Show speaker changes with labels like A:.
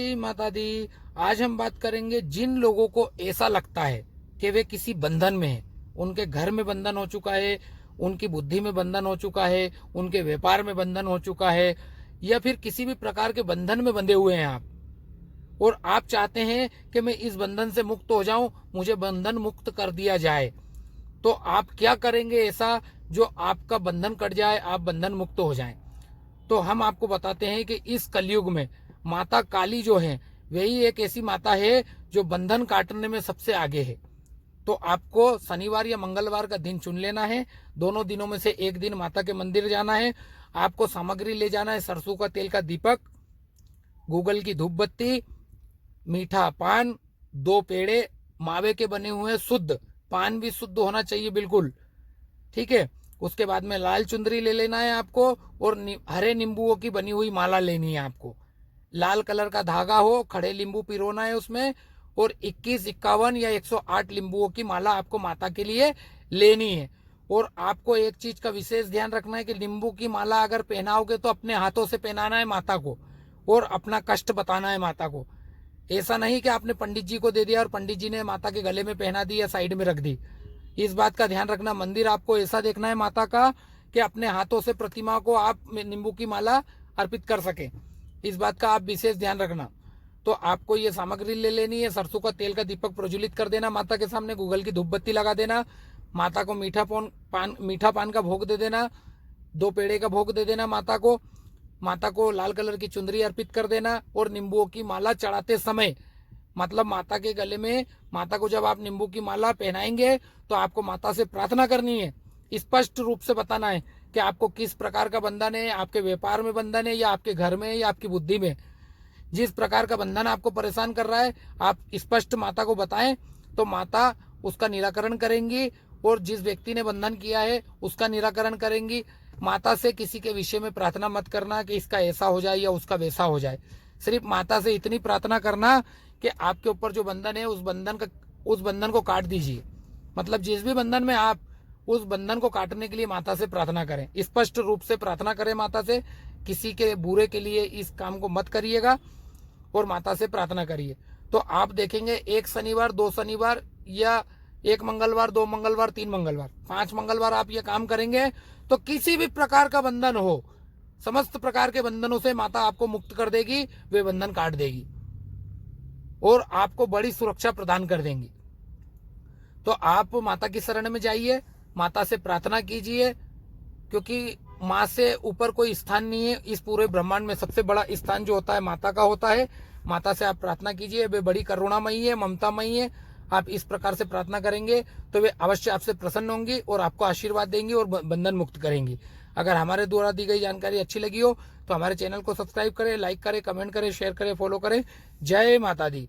A: जय माता दी। आज हम बात करेंगे जिन लोगों को ऐसा लगता है कि वे किसी बंधन में है, उनके घर में बंधन हो चुका है, उनकी बुद्धि में बंधन हो चुका है, उनके व्यापार में बंधन हो चुका है, या फिर किसी भी प्रकार के बंधन में बंधे हुए हैं आप, और आप चाहते हैं कि मैं इस बंधन से मुक्त हो जाऊं, मुझे बंधन मुक्त कर दिया जाए। तो आप क्या करेंगे ऐसा जो आपका बंधन कट जाए, आप बंधन मुक्त हो जाएं? तो हम आपको बताते हैं कि इस कलयुग में माता काली जो है वही एक ऐसी माता है जो बंधन काटने में सबसे आगे है। तो आपको शनिवार या मंगलवार का दिन चुन लेना है, दोनों दिनों में से एक दिन माता के मंदिर जाना है। आपको सामग्री ले जाना है, सरसों का तेल का दीपक, गूगल की धूप बत्ती, मीठा पान, 2 पेड़े मावे के बने हुए शुद्ध, पान भी शुद्ध होना चाहिए बिल्कुल, ठीक है। उसके बाद में लाल चुंदरी ले लेना है आपको, और हरे नींबुओं की बनी हुई माला लेनी है आपको। लाल कलर का धागा हो, खड़े नींबू पिरोना है उसमें, और 21, 51 या 108 नींबुओं की माला आपको माता के लिए लेनी है। और आपको एक चीज का विशेष ध्यान रखना है कि नींबू की माला अगर पहनाओगे तो अपने हाथों से पहनाना है माता को, और अपना कष्ट बताना है माता को। ऐसा नहीं कि आपने पंडित जी को दे दिया और पंडित जी ने माता के गले में पहना दी या साइड में रख दी। इस बात का ध्यान रखना। मंदिर आपको ऐसा देखना है माता का कि अपने हाथों से प्रतिमा को आप नींबू की माला अर्पित कर सके। इस बात का आप विशेष ध्यान रखना। तो आपको ये सामग्री ले लेनी है। सरसों का तेल का दीपक प्रज्वलित कर देना माता के सामने, गूगल की धूप बत्ती लगा देना, माता को मीठा पान का भोग दे देना, 2 पेड़े का भोग दे देना माता को लाल कलर की चुंदरी अर्पित कर देना, और नींबुओं की माला चढ़ाते समय, मतलब माता के गले में, माता को जब आप नींबू की माला पहनाएंगे तो आपको माता से प्रार्थना करनी है, स्पष्ट रूप से बताना है कि आपको किस प्रकार का बंधन है, आपके व्यापार में बंधन है, या आपके घर में, या आपकी बुद्धि में। जिस प्रकार का बंधन आपको परेशान कर रहा है आप स्पष्ट माता को बताएं, तो माता उसका निराकरण करेंगी, और जिस व्यक्ति ने बंधन किया है उसका निराकरण करेंगी। माता से किसी के विषय में प्रार्थना मत करना कि इसका ऐसा हो जाए या उसका वैसा हो जाए। सिर्फ माता से इतनी प्रार्थना करना कि आपके ऊपर जो बंधन है उस बंधन को काट दीजिए। मतलब जिस भी बंधन में आप, उस बंधन को काटने के लिए माता से प्रार्थना करें, स्पष्ट रूप से प्रार्थना करें माता से। किसी के बुरे के लिए इस काम को मत करिएगा, और माता से प्रार्थना करिए। तो आप देखेंगे 1 शनिवार, 2 शनिवार, या 1 मंगलवार, 2 मंगलवार, 3 मंगलवार, 5 मंगलवार आप ये काम करेंगे तो किसी भी प्रकार का बंधन हो, समस्त प्रकार के बंधनों से माता आपको मुक्त कर देगी, वे बंधन काट देगी और आपको बड़ी सुरक्षा प्रदान कर देंगी। तो आप माता की शरण में जाइए, माता से प्रार्थना कीजिए, क्योंकि माँ से ऊपर कोई स्थान नहीं है। इस पूरे ब्रह्मांड में सबसे बड़ा स्थान जो होता है माता का होता है। माता से आप प्रार्थना कीजिए, वे बड़ी करुणामयी है, ममतामयी है। आप इस प्रकार से प्रार्थना करेंगे तो वे अवश्य आपसे प्रसन्न होंगी और आपको आशीर्वाद देंगी और बंधन मुक्त करेंगी। अगर हमारे द्वारा दी गई जानकारी अच्छी लगी हो तो हमारे चैनल को सब्सक्राइब करें, लाइक करें, कमेंट करें, शेयर करें, फॉलो करें। जय माता दी।